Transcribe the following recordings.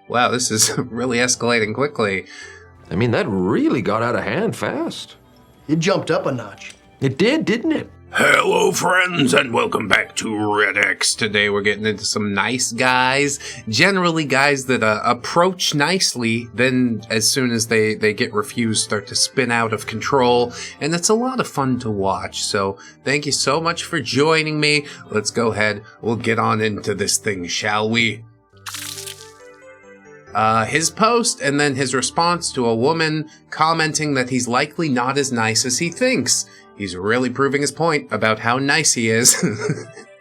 Wow, this is really escalating quickly. I mean, that really got out of hand fast. It jumped up a notch. It did, didn't it? Hello, friends, and welcome back to ReddX. Today we're getting into some nice guys. Generally guys that approach nicely, then as soon as they get refused, start to spin out of control. And it's a lot of fun to watch. So thank you so much for joining me. Let's go ahead. We'll get on into this thing, shall we? His post and then his response to a woman commenting that he's likely not as nice as he thinks. He's really proving his point about how nice he is.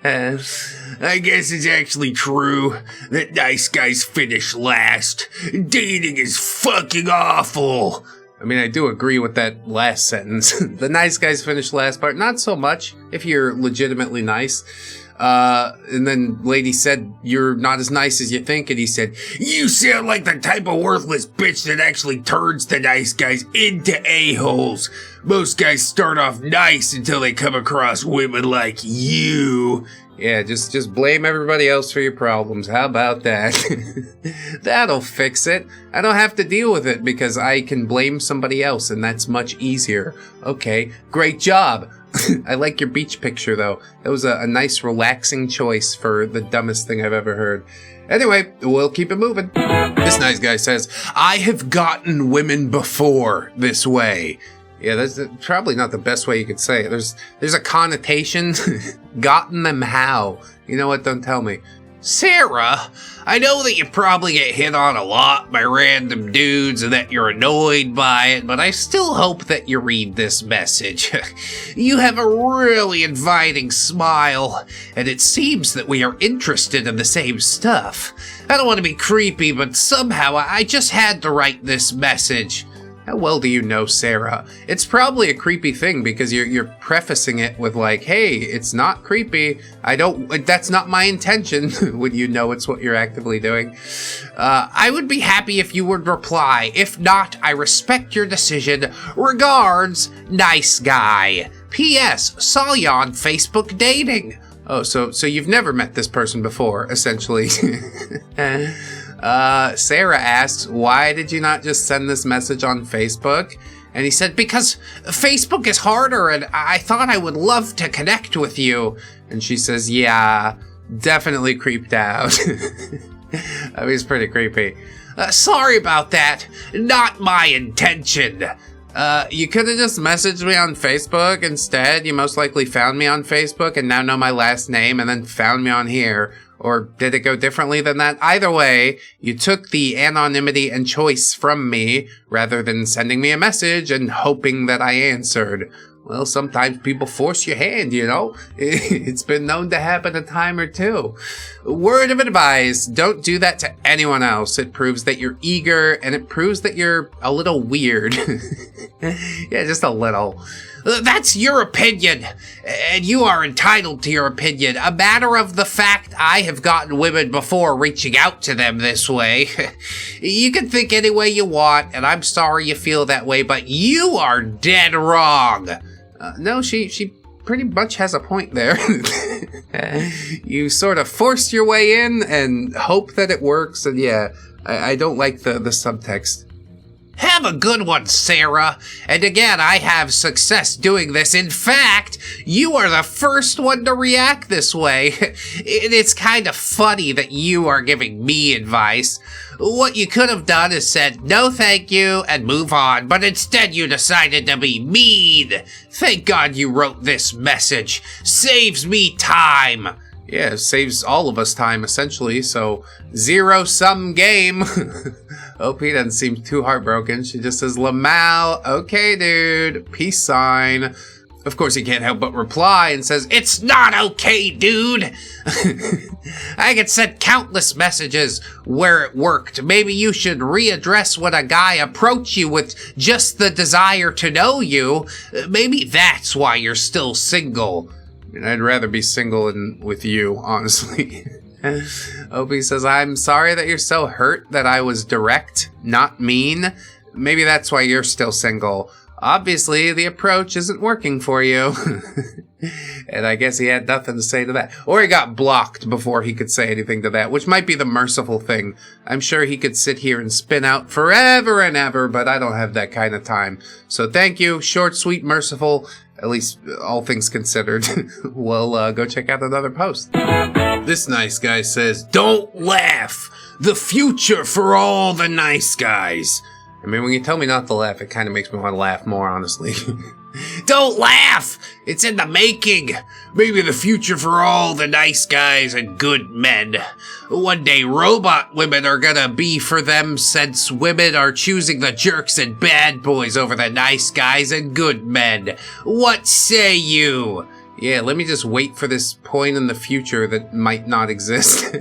I guess it's actually true that nice guys finish last. Dating is fucking awful. I mean, I do agree with that last sentence. The nice guys finish last part, not so much if you're legitimately nice. And then lady said, you're not as nice as you think. And he said, you sound like the type of worthless bitch that actually turns the nice guys into a-holes. Most guys start off nice until they come across women like you. Yeah, just blame everybody else for your problems. How about that? That'll fix it. I don't have to deal with it because I can blame somebody else, and that's much easier. Okay, great job. I like your beach picture, though. That was a nice, relaxing choice for the dumbest thing I've ever heard. Anyway, we'll keep it moving. This nice guy says, I have gotten women before this way. Yeah, that's probably not the best way you could say it. There's a connotation. Gotten them how? You know what? Don't tell me. Sarah, I know that you probably get hit on a lot by random dudes and that you're annoyed by it, but I still hope that you read this message. You have a really inviting smile, and it seems that we are interested in the same stuff. I don't want to be creepy, but somehow I just had to write this message. How well do you know Sarah? It's probably a creepy thing because you're prefacing it with like, hey, it's not creepy. That's not my intention when you know it's what you're actively doing. I would be happy if you would reply. If not, I respect your decision. Regards, nice guy. P.S. Saw you on Facebook dating. Oh, so you've never met this person before, essentially. Sarah asks, why did you not just send this message on Facebook? And he said, because Facebook is harder and I thought I would love to connect with you. And she says, yeah, definitely creeped out. That was pretty creepy. Sorry about that. Not my intention. You could have just messaged me on Facebook instead. You most likely found me on Facebook and now know my last name and then found me on here. Or did it go differently than that? Either way, you took the anonymity and choice from me rather than sending me a message and hoping that I answered. Well, sometimes people force your hand, you know? It's been known to happen a time or two. Word of advice, don't do that to anyone else. It proves that you're eager and it proves that you're a little weird. Yeah, just a little. That's your opinion, and you are entitled to your opinion. A matter of the fact I have gotten women before reaching out to them this way. You can think any way you want, and I'm sorry you feel that way, but you are dead wrong. No, she pretty much has a point there. You sort of force your way in and hope that it works, and yeah, I don't like the subtext. Have a good one, Sarah. And again, I have success doing this. In fact, you are the first one to react this way. It's kind of funny that you are giving me advice. What you could have done is said, no thank you, and move on. But instead you decided to be mean. Thank God you wrote this message. Saves me time. Yeah, it saves all of us time, essentially, so zero-sum game. OP doesn't seem too heartbroken. She just says, Lamau, okay, dude, peace sign. Of course, he can't help but reply and says, it's not okay, dude. I get sent countless messages where it worked. Maybe you should readdress when a guy approach you with just the desire to know you. Maybe that's why you're still single. I'd rather be single and with you, honestly. Opie says, I'm sorry that you're so hurt that I was direct, not mean. Maybe that's why you're still single. Obviously, the approach isn't working for you. And I guess he had nothing to say to that. Or he got blocked before he could say anything to that, which might be the merciful thing. I'm sure he could sit here and spin out forever and ever, but I don't have that kind of time. So thank you, short, sweet, merciful, at least all things considered. We'll go check out another post. This nice guy says, "Don't laugh! The future for all the nice guys." I mean, when you tell me not to laugh, it kind of makes me want to laugh more, honestly. Don't laugh! It's in the making! Maybe the future for all the nice guys and good men. One day robot women are gonna be for them, since women are choosing the jerks and bad boys over the nice guys and good men. What say you? Yeah, let me just wait for this point in the future that might not exist.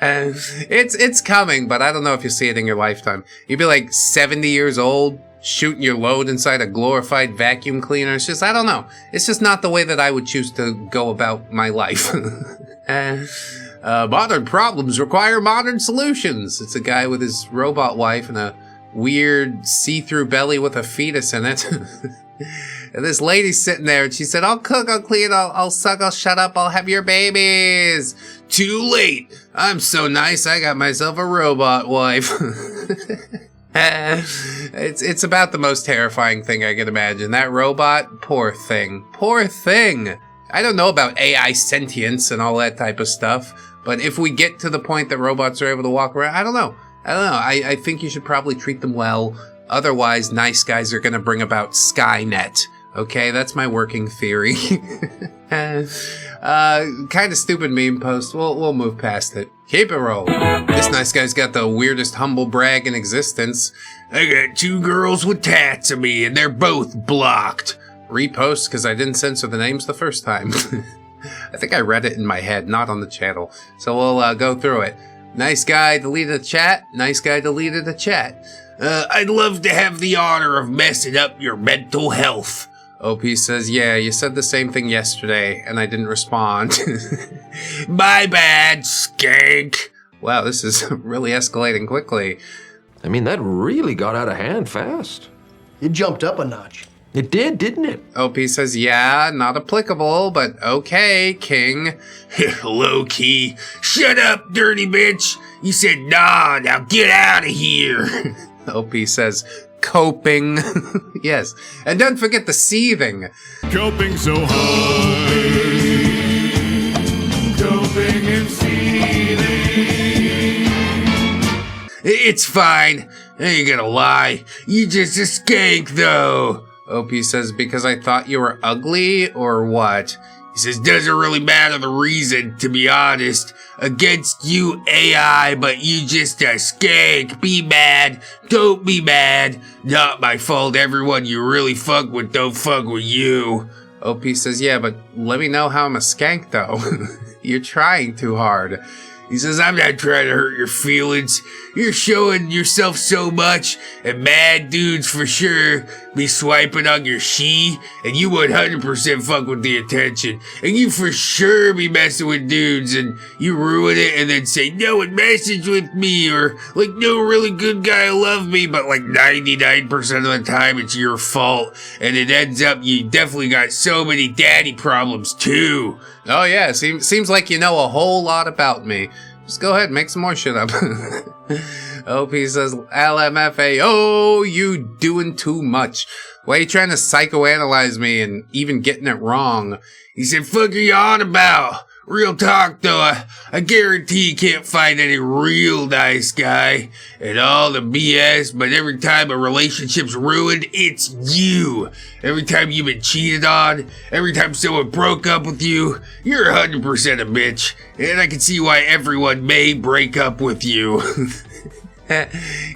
It's coming, but I don't know if you'll see it in your lifetime. You'd be like 70 years old, shooting your load inside a glorified vacuum cleaner. It's just, I don't know. It's just not the way that I would choose to go about my life. Modern problems require modern solutions. It's a guy with his robot wife and a weird see-through belly with a fetus in it. And this lady's sitting there and she said, "I'll cook, I'll clean, I'll suck, I'll shut up, I'll have your babies." Too late. I'm so nice, I got myself a robot wife. It's about the most terrifying thing I can imagine. That robot, poor thing. Poor thing. I don't know about AI sentience and all that type of stuff, but if we get to the point that robots are able to walk around, I don't know. I think you should probably treat them well. Otherwise, nice guys are going to bring about Skynet. Okay, that's my working theory. Kind of stupid meme post. We'll move past it. Keep it rolling. This nice guy's got the weirdest humble brag in existence. "I got 2 girls with tats of me and they're both blocked." Repost because I didn't censor the names the first time. I think I read it in my head, not on the channel. So we'll go through it. Nice guy deleted a chat. Nice guy deleted a chat. "I'd love to have the honor of messing up your mental health." OP says, "Yeah, you said the same thing yesterday, and I didn't respond." "My bad, skank." Wow, this is really escalating quickly. I mean, that really got out of hand fast. It jumped up a notch. It did, didn't it? OP says, "Yeah, not applicable, but okay, King." "Low key. Shut up, dirty bitch. You said nah, now get out of here." OP says, "Coping." Yes, and don't forget the seething. Coping so hard. Coping and seething. "It's fine. I ain't gonna lie. You just a skank though." OP says, "Because I thought you were ugly, or what?" He says, "Doesn't really matter the reason, to be honest. Against you, AI, but you just a skank. Be mad. Don't be mad. Not my fault. Everyone you really fuck with don't fuck with you." OP says, "Yeah, but let me know how I'm a skank, though." You're trying too hard. He says, "I'm not trying to hurt your feelings. You're showing yourself so much, and mad dudes for sure be swiping on your she, and you 100% fuck with the attention. And you for sure be messing with dudes, and you ruin it and then say, 'No one messaged with me,' or like, 'No really good guy love me,' but like 99% of the time it's your fault. And it ends up you definitely got so many daddy problems too." Oh yeah, seems like you know a whole lot about me. Just go ahead, make some more shit up. OP says, "LMFA, oh, you doing too much. Why are you trying to psychoanalyze me and even getting it wrong?" He said, "Fuck are you on about? Real talk though, I guarantee you can't find any real nice guy and all the BS, but every time a relationship's ruined, it's you. Every time you've been cheated on, every time someone broke up with you, you're 100% a bitch, and I can see why everyone may break up with you."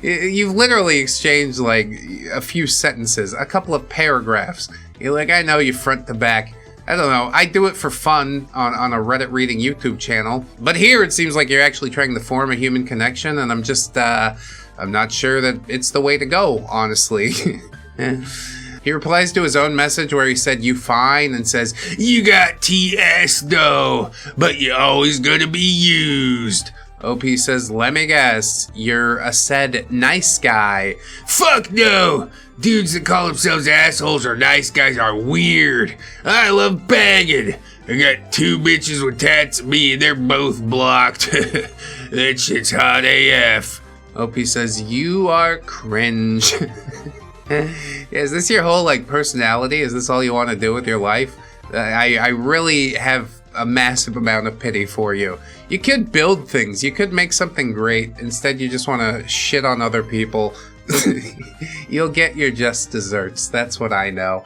You've literally exchanged like a few sentences, a couple of paragraphs. You're like, "I know you front to back." I don't know. I do it for fun on a Reddit reading YouTube channel. But here it seems like you're actually trying to form a human connection, and I'm just, I'm not sure that it's the way to go, honestly. He replies to his own message where he said, "You fine," and says, "You got TS though, but you're always gonna be used." OP says, let me guess, you're a said nice guy. Fuck no! Dudes that call themselves assholes or nice guys are weird. I love banging. I got 2 bitches with tats of me and they're both blocked. That shit's hot AF. OP says, you are cringe. Is this your whole, like, personality? Is this all you want to do with your life? I really have a massive amount of pity for you. You could build things. You could make something great. Instead, you just want to shit on other people. You'll get your just desserts. That's what I know.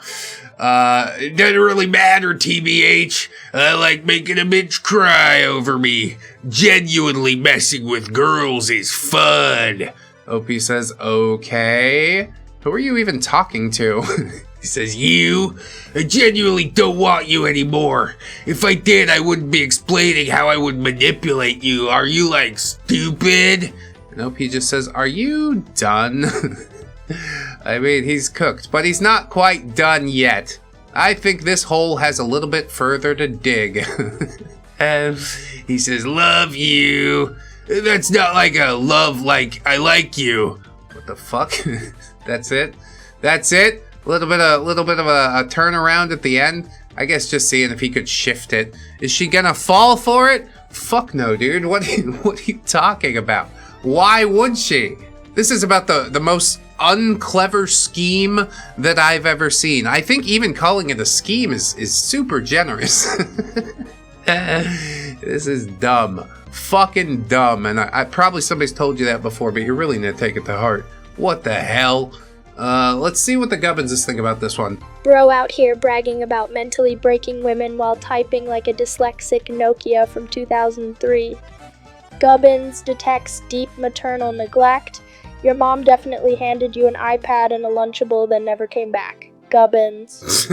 It doesn't really matter, TBH. I like making a bitch cry over me. Genuinely messing with girls is fun. OP says, okay. Who are you even talking to? He says, you? I genuinely don't want you anymore. If I did, I wouldn't be explaining how I would manipulate you. Are you, like, stupid? And OP just says, are you done? I mean, he's cooked, but he's not quite done yet. I think this hole has a little bit further to dig. And he says, love you. That's not like a love like I like you. What the fuck? That's it? That's it? A little bit of a turnaround at the end. I guess just seeing if he could shift it. Is she gonna fall for it? Fuck no, dude. What are you talking about? Why would she? This is about the most unclever scheme that I've ever seen. I think even calling it a scheme is super generous. This is dumb. Fucking dumb. And I probably somebody's told you that before, but you really need to take it to heart. What the hell? Let's see what the Gubbinses think about this one. Bro out here bragging about mentally breaking women while typing like a dyslexic Nokia from 2003. Gubbins detects deep maternal neglect. Your mom definitely handed you an iPad and a Lunchable that never came back. Gubbins.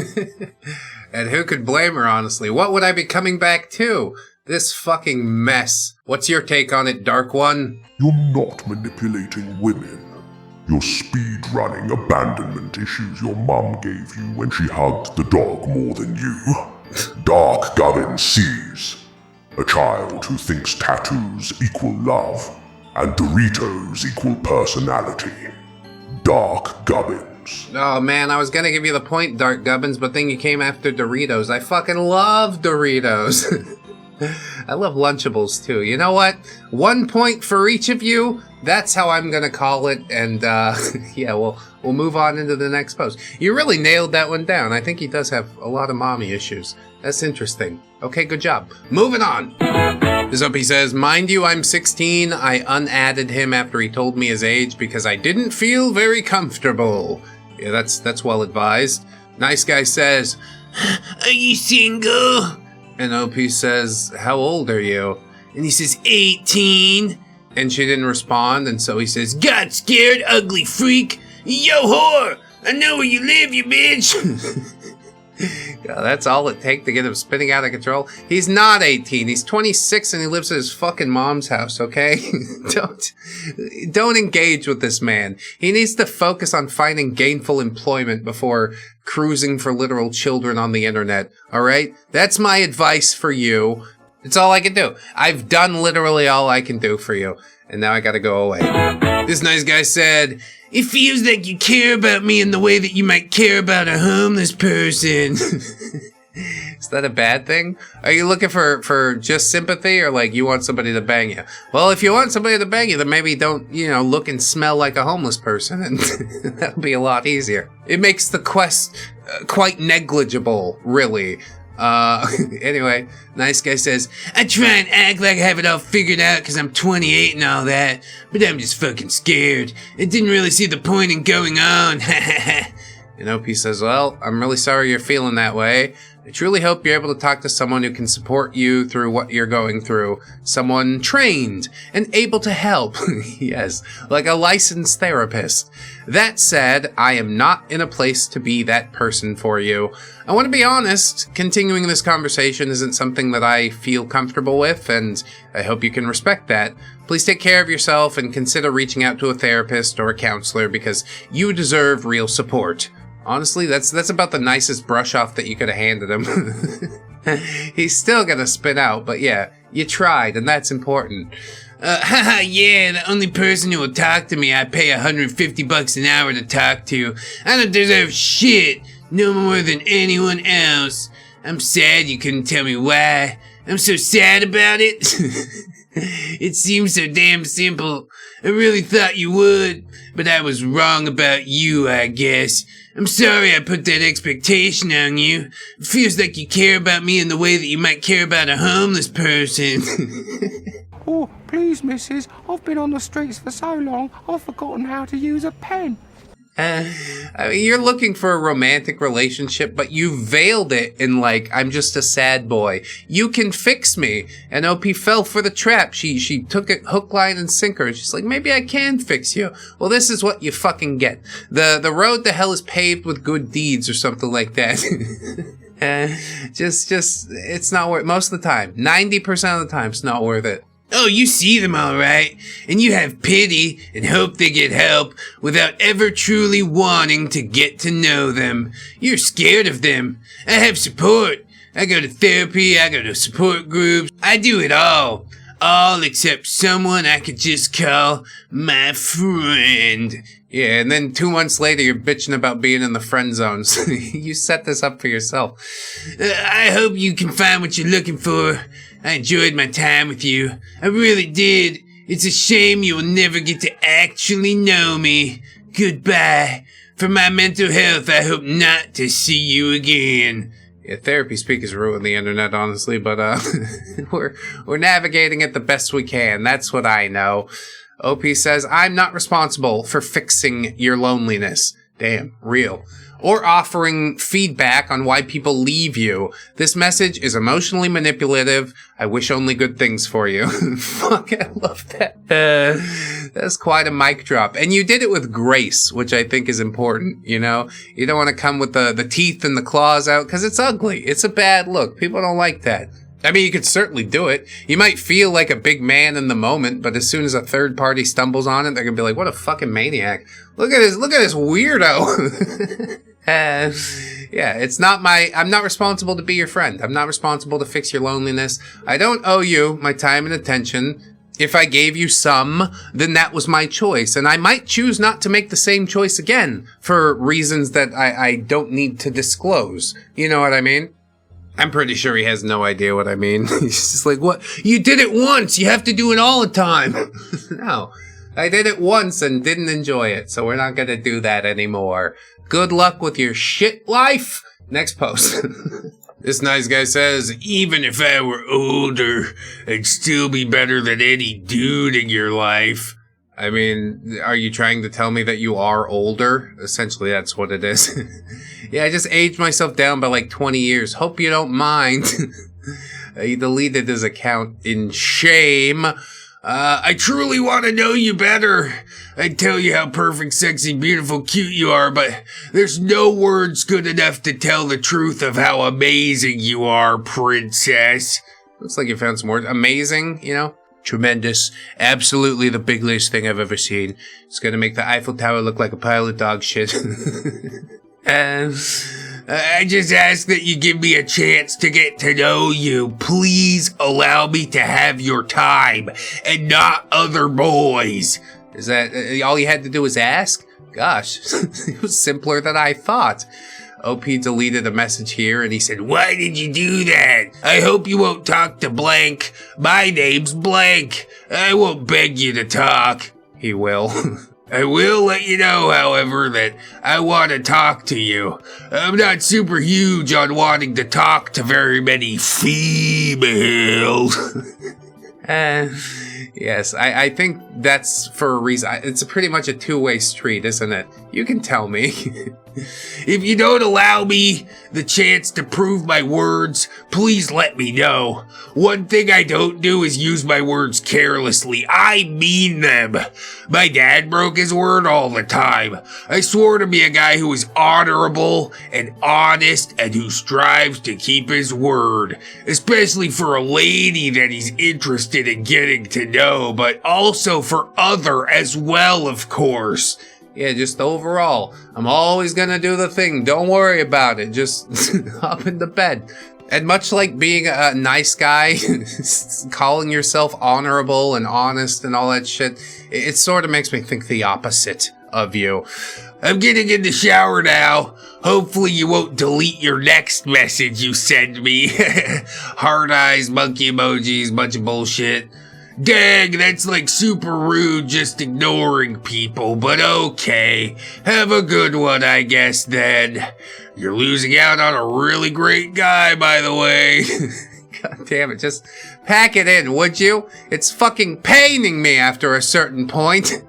And who could blame her, honestly? What would I be coming back to? This fucking mess. What's your take on it, Dark One? You're not manipulating women. You're speed-running abandonment issues your mom gave you when she hugged the dog more than you. Dark Gubbin sees a child who thinks tattoos equal love and Doritos equal personality. Dark Gubbins. Oh man, I was gonna give you the point, Dark Gubbins, but then you came after Doritos. I fucking love Doritos. I love Lunchables too. You know what? 1 point for each of you. That's how I'm gonna call it. And yeah, we'll move on into the next post. You really nailed that one down. I think he does have a lot of mommy issues. That's interesting. Okay, good job. Moving on. This OP says, mind you, I'm 16. I unadded him after he told me his age because I didn't feel very comfortable. Yeah, that's well advised. Nice Guy says, Are you single? and OP says, how old are you? And he says, 18. And she didn't respond, and so he says, Got scared, ugly freak. Yo, whore. I know where you live, you bitch. God, that's all it takes to get him spinning out of control. He's not 18. He's 26 and he lives at his fucking mom's house, okay? Don't engage with this man. He needs to focus on finding gainful employment before cruising for literal children on the internet, alright? That's my advice for you. It's all I can do. I've done literally all I can do for you. And now I gotta go away. This nice guy said, it feels like you care about me in the way that you might care about a homeless person. Is that a bad thing? Are you looking for just sympathy, or like you want somebody to bang you? Well, if you want somebody to bang you, then maybe don't, look and smell like a homeless person, and that'll be a lot easier. It makes the quest quite negligible, really. Anyway, nice guy says, I try and act like I have it all figured out because I'm 28 and all that, but I'm just fucking scared. I didn't really see the point in going on. And OP says, well, I'm really sorry you're feeling that way. I truly hope you're able to talk to someone who can support you through what you're going through. Someone trained and able to help. Yes, like a licensed therapist. That said, I am not in a place to be that person for you. I want to be honest, continuing this conversation isn't something that I feel comfortable with, and I hope you can respect that. Please take care of yourself and consider reaching out to a therapist or a counselor because you deserve real support. Honestly, that's about the nicest brush off that you could have handed him. He's still gonna spin out, but yeah, you tried, and that's important. Haha, yeah, the only person who will talk to me I pay $150 an hour to talk to. I don't deserve shit, no more than anyone else. I'm sad you couldn't tell me why. I'm so sad about it. It seems so damn simple. I really thought you would, but I was wrong about you, I guess. I'm sorry I put that expectation on you. It feels like you care about me in the way that you might care about a homeless person. Oh, please, missus, I've been on the streets for so long, I've forgotten how to use a pen. I mean, you're looking for a romantic relationship, but you veiled it in like, I'm just a sad boy. You can fix me. And OP fell for the trap. She took it hook, line, and sinker. And she's like, maybe I can fix you. Well, this is what you fucking get. The road to hell is paved with good deeds or something like that. It's not worth, most of the time, 90% of the time, it's not worth it. Oh, you see them all right, and you have pity and hope they get help without ever truly wanting to get to know them. You're scared of them. I have support. I go to therapy, I go to support groups. I do it all. All except someone I could just call my friend. Yeah, and then 2 months later, you're bitching about being in the friend zones. You set this up for yourself. I hope you can find what you're looking for. I enjoyed my time with you. I really did. It's a shame you will never get to actually know me. Goodbye. For my mental health, I hope not to see you again. Yeah, therapy speak has ruined the internet, honestly, but we're navigating it the best we can. That's what I know. OP says, I'm not responsible for fixing your loneliness. Damn, real. Or offering feedback on why people leave you. This message is emotionally manipulative. I wish only good things for you. Fuck, I love that. That's quite a mic drop. And you did it with grace, which I think is important, you know? You don't want to come with the teeth and the claws out, because it's ugly. It's a bad look. People don't like that. I mean, you could certainly do it. You might feel like a big man in the moment, but as soon as a third party stumbles on it, they're gonna be like, what a fucking maniac. Look at this weirdo. Yeah, I'm not responsible to be your friend. I'm not responsible to fix your loneliness. I don't owe you my time and attention. If I gave you some, then that was my choice. And I might choose not to make the same choice again for reasons that I don't need to disclose. You know what I mean? I'm pretty sure he has no idea what I mean. He's just like, what? You did it once. You have to do it all the time. No, I did it once and didn't enjoy it. So we're not going to do that anymore. Good luck with your shit life. Next post. This nice guy says, even if I were older, I'd still be better than any dude in your life. I mean, are you trying to tell me that you are older? Essentially, that's what it is. Yeah, I just aged myself down by like 20 years. Hope you don't mind. He deleted his account in shame. I truly want to know you better. I'd tell you how perfect, sexy, beautiful, cute you are, but there's no words good enough to tell the truth of how amazing you are, princess. Looks like you found some words. Amazing, you know? Tremendous. Absolutely the biggest thing I've ever seen. It's gonna make the Eiffel Tower look like a pile of dog shit. And I just ask that you give me a chance to get to know you. Please allow me to have your time and not other boys. Is that all you had to do was ask? Gosh, it was simpler than I thought. OP deleted a message here and he said, why did you do that? I hope you won't talk to blank. My name's blank. I won't beg you to talk. He will. I will let you know, however, that I want to talk to you. I'm not super huge on wanting to talk to very many females. Yes, I think that's for a reason. It's pretty much a two-way street, isn't it? You can tell me. If you don't allow me the chance to prove my words, please let me know. One thing I don't do is use my words carelessly. I mean them. My dad broke his word all the time. I swore to be a guy who is honorable and honest and who strives to keep his word, especially for a lady that he's interested in getting to know, but also for other as well, of course. Yeah, just overall, I'm always gonna do the thing. Don't worry about it. Just hop into bed. And much like being a nice guy, calling yourself honorable and honest and all that shit, it sort of makes me think the opposite of you. I'm getting in the shower now. Hopefully you won't delete your next message you send me. Heart eyes, monkey emojis, bunch of bullshit. Dang, that's like super rude just ignoring people, but okay. Have a good one, I guess, then. You're losing out on a really great guy, by the way. God damn it, just pack it in, would you? It's fucking paining me after a certain point.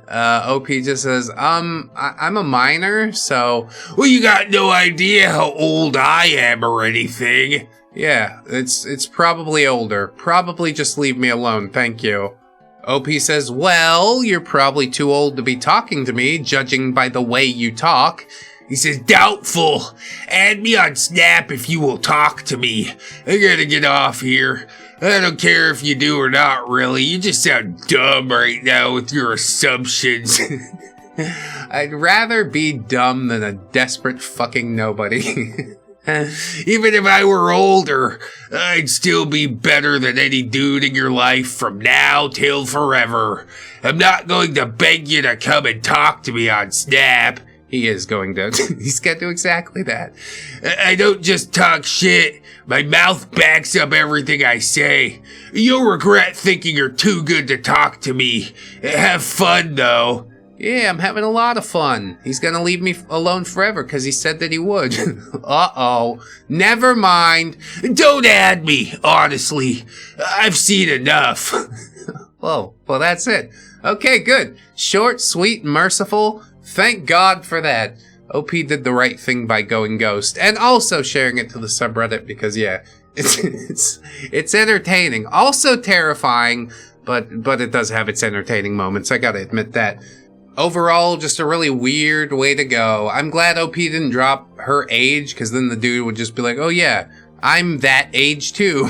OP just says, I'm a minor, so... Well, you got no idea how old I am or anything. Yeah, it's probably older. Probably just leave me alone, thank you. OP says, well, you're probably too old to be talking to me, judging by the way you talk. He says, doubtful. Add me on Snap if you will talk to me. I gotta get off here. I don't care if you do or not, really. You just sound dumb right now with your assumptions. I'd rather be dumb than a desperate fucking nobody. Even if I were older, I'd still be better than any dude in your life from now till forever. I'm not going to beg you to come and talk to me on Snap. He is going to. He's going to do exactly that. I don't just talk shit. My mouth backs up everything I say. You'll regret thinking you're too good to talk to me. Have fun, though. Yeah, I'm having a lot of fun. He's going to leave me alone forever because he said that he would. Uh-oh. Never mind. Don't add me, honestly. I've seen enough. Whoa, well, that's it. Okay, good. Short, sweet, merciful. Thank God for that. OP did the right thing by going ghost and also sharing it to the subreddit because, yeah, it's entertaining. Also terrifying, but it does have its entertaining moments. I gotta admit that. Overall, just a really weird way to go. I'm glad OP didn't drop her age because then the dude would just be like, oh yeah, I'm that age too.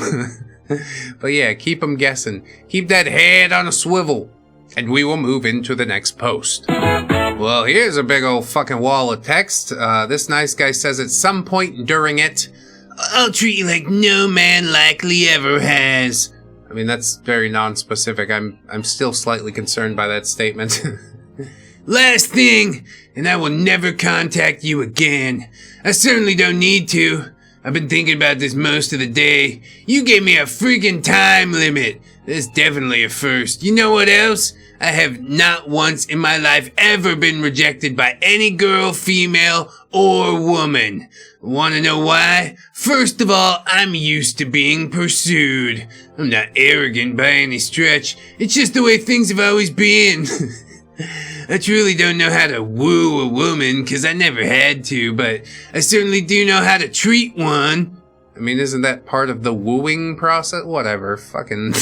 But yeah, keep them guessing. Keep that head on a swivel. And we will move into the next post. Well, here's a big old fucking wall of text. This nice guy says at some point during it, I'll treat you like no man likely ever has. I mean, that's very non-specific. I'm still slightly concerned by that statement. Last thing, and I will never contact you again. I certainly don't need to. I've been thinking about this most of the day. You gave me a freaking time limit. That's definitely a first. You know what else? I have not once in my life ever been rejected by any girl, female, or woman. Wanna know why? First of all, I'm used to being pursued. I'm not arrogant by any stretch. It's just the way things have always been. I truly don't know how to woo a woman, 'cause I never had to, but I certainly do know how to treat one. I mean, isn't that part of the wooing process? Whatever, fucking...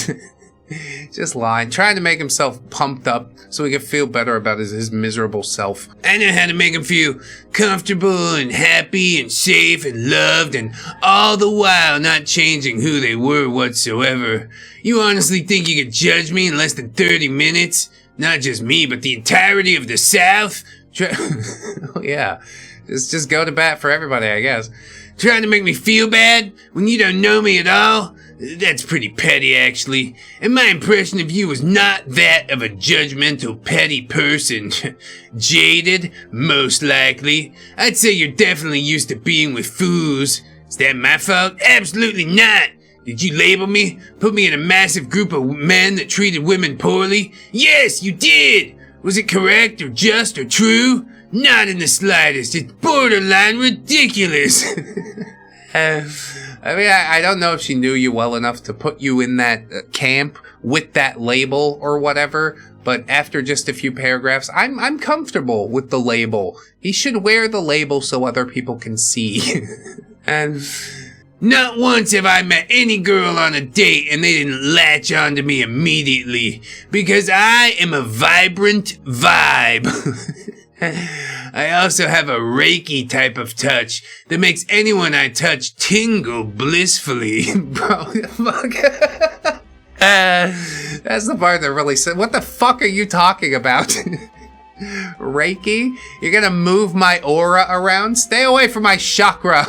Just lying, trying to make himself pumped up so he can feel better about his miserable self. I know how to make him feel comfortable and happy and safe and loved, and all the while not changing who they were whatsoever. You honestly think you could judge me in less than 30 minutes? Not just me, but the entirety of the South? Yeah, just go to bat for everybody, I guess. Trying to make me feel bad when you don't know me at all? That's pretty petty, actually. And my impression of you was not that of a judgmental, petty person. Jaded, most likely. I'd say you're definitely used to being with fools. Is that my fault? Absolutely not. Did you label me? Put me in a massive group of men that treated women poorly? Yes, you did! Was it correct or just or true? Not in the slightest. It's borderline ridiculous. I mean, I don't know if she knew you well enough to put you in that camp with that label or whatever, but after just a few paragraphs, I'm comfortable with the label. He should wear the label so other people can see. And not once have I met any girl on a date and they didn't latch onto me immediately, because I am a vibrant vibe. I also have a Reiki type of touch that makes anyone I touch tingle blissfully. Bro, fuck. That's the part that really said, what the fuck are you talking about? Reiki? You're gonna move my aura around? Stay away from my chakra.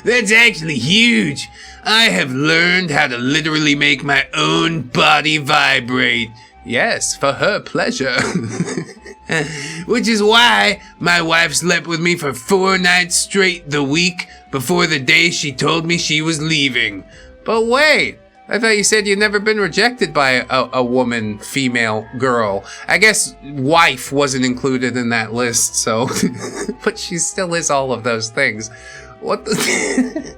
That's actually huge. I have learned how to literally make my own body vibrate. Yes, for her pleasure. Which is why my wife slept with me for 4 nights straight the week before the day she told me she was leaving. But wait, I thought you said you'd never been rejected by a woman, female, girl. I guess wife wasn't included in that list, so... But she still is all of those things. What the...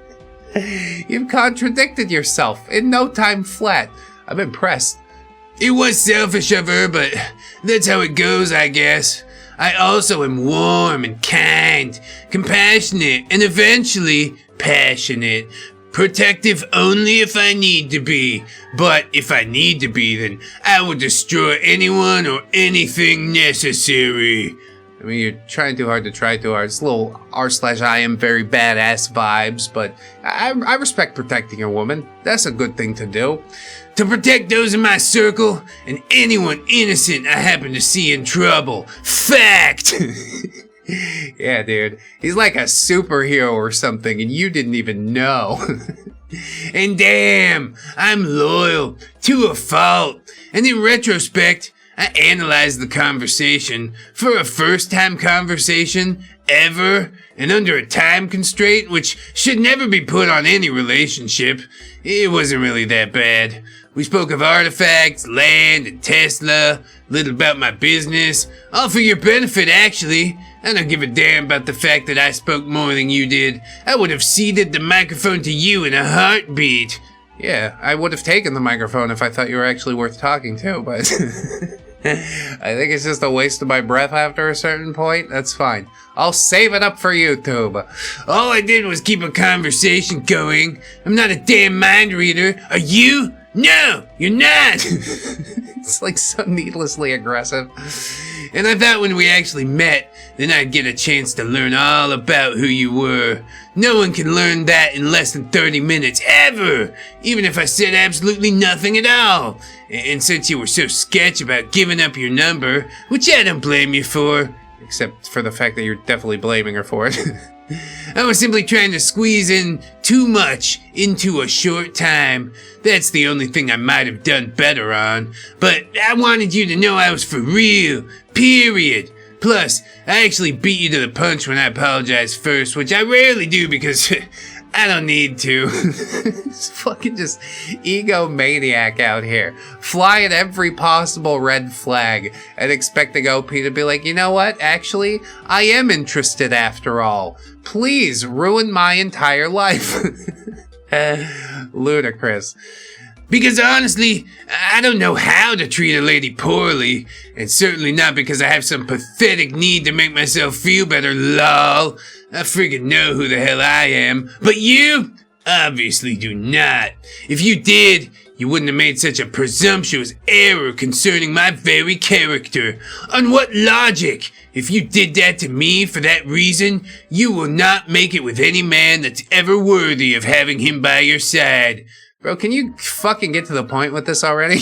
You've contradicted yourself in no time flat. I'm impressed. It was selfish of her, but that's how it goes, I guess. I also am warm and kind, compassionate, and eventually passionate. Protective only if I need to be, but if I need to be, then I will destroy anyone or anything necessary. I mean, you're trying too hard to try too hard. It's a little r/I am very badass vibes, but I respect protecting a woman. That's a good thing to do. To protect those in my circle and anyone innocent I happen to see in trouble. Fact! Yeah, dude. He's like a superhero or something, and you didn't even know. And damn, I'm loyal to a fault. And in retrospect, I analyzed the conversation for a first-time conversation ever and under a time constraint which should never be put on any relationship. It wasn't really that bad. We spoke of artifacts, land, and Tesla, a little about my business, all for your benefit actually. I don't give a damn about the fact that I spoke more than you did. I would have ceded the microphone to you in a heartbeat. Yeah, I would have taken the microphone if I thought you were actually worth talking to, but... I think it's just a waste of my breath after a certain point. That's fine. I'll save it up for YouTube. All I did was keep a conversation going. I'm not a damn mind reader. Are you? No, you're not. It's like so needlessly aggressive. And I thought when we actually met, then I'd get a chance to learn all about who you were. No one can learn that in less than 30 minutes, ever! Even if I said absolutely nothing at all. And since you were so sketch about giving up your number, which I don't blame you for, except for the fact that you're definitely blaming her for it. I was simply trying to squeeze in too much into a short time. That's the only thing I might have done better on. But I wanted you to know I was for real. Period. Plus, I actually beat you to the punch when I apologized first, which I rarely do because I don't need to. It's fucking just egomaniac out here. Flying every possible red flag and expecting OP to be like, you know what? Actually, I am interested after all. Please ruin my entire life. Ludicrous. Because honestly, I don't know how to treat a lady poorly. And certainly not because I have some pathetic need to make myself feel better, lol. I friggin' know who the hell I am. But you obviously do not. If you did, you wouldn't have made such a presumptuous error concerning my very character. On what logic? If you did that to me for that reason, you will not make it with any man that's ever worthy of having him by your side. Bro, can you fucking get to the point with this already?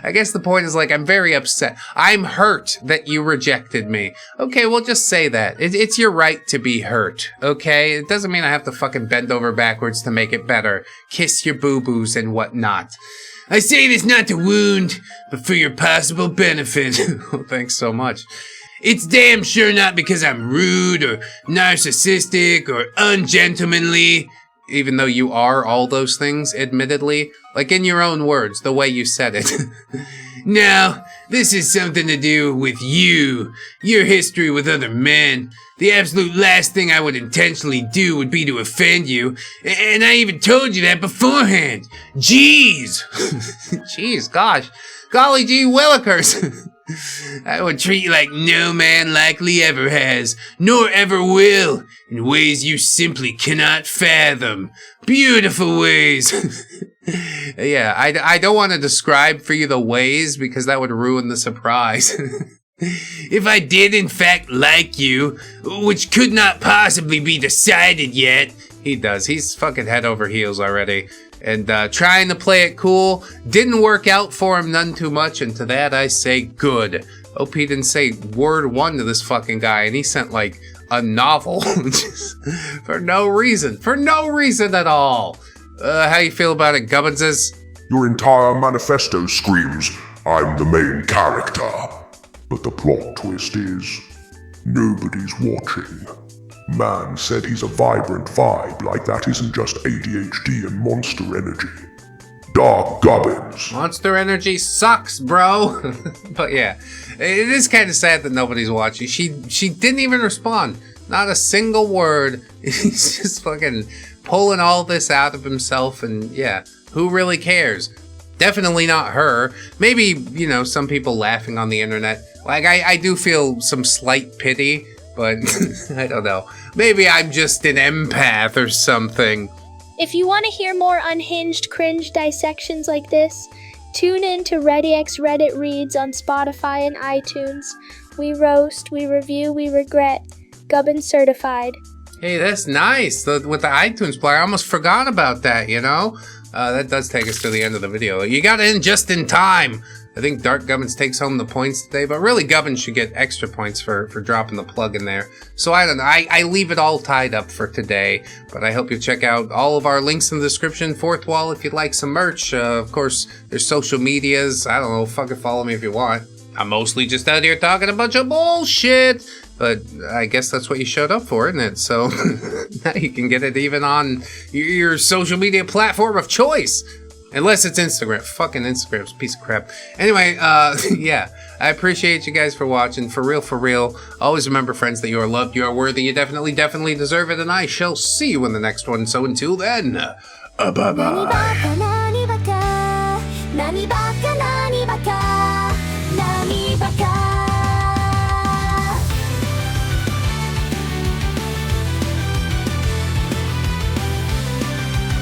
I guess the point is, like, I'm very upset. I'm hurt that you rejected me. Okay, well, just say that. It's your right to be hurt, okay? It doesn't mean I have to fucking bend over backwards to make it better. Kiss your boo-boos and whatnot. I say this not to wound, but for your possible benefit. Well, thanks so much. It's damn sure not because I'm rude or narcissistic or ungentlemanly. Even though you are all those things, admittedly. Like in your own words, the way you said it. Now, this is something to do with you, your history with other men. The absolute last thing I would intentionally do would be to offend you, and I even told you that beforehand. Jeez! Jeez, gosh. Golly gee willikers. I would treat you like no man likely ever has, nor ever will, in ways you simply cannot fathom. Beautiful ways. Yeah, I don't want to describe for you the ways because that would ruin the surprise. If I did in fact like you, which could not possibly be decided yet. He does. He's fucking head over heels already. And trying to play it cool didn't work out for him none too much, and to that I say good. OP didn't say word one to this fucking guy, and he sent like a novel just for no reason at all. How you feel about it, Gubbinses? Your entire manifesto screams, I'm the main character. But the plot twist is, nobody's watching. Man said he's a vibrant vibe, like that isn't just ADHD and monster energy. Dark Gubbins. Monster energy sucks, bro. But yeah, it is kind of sad that nobody's watching. She didn't even respond. Not a single word. He's just fucking pulling all this out of himself, and yeah, who really cares? Definitely not her. Maybe, you know, some people laughing on the internet. Like, I do feel some slight pity, but I don't know. Maybe I'm just an empath or something. If you want to hear more unhinged cringe dissections like this, tune in to ReddX Reddit Reads on Spotify and iTunes. We roast, we review, we regret. Gubbin certified. Hey, that's nice. With the iTunes player, I almost forgot about that, you know? That does take us to the end of the video. You got in just in time. I think Dark Gubbins takes home the points today, but really Gubbins should get extra points for dropping the plug in there. So I don't know. I leave it all tied up for today, but I hope you check out all of our links in the description. Fourth wall if you'd like some merch. Of course, there's social medias. I don't know. Fucking follow me if you want. I'm mostly just out here talking a bunch of bullshit, but I guess that's what you showed up for, isn't it? So now you can get it even on your social media platform of choice. Unless it's Instagram. Fucking Instagram's a piece of crap. Anyway, yeah. I appreciate you guys for watching. For real. Always remember, friends, that you are loved, you are worthy, you definitely deserve it, and I shall see you in the next one. So until then, bye-bye.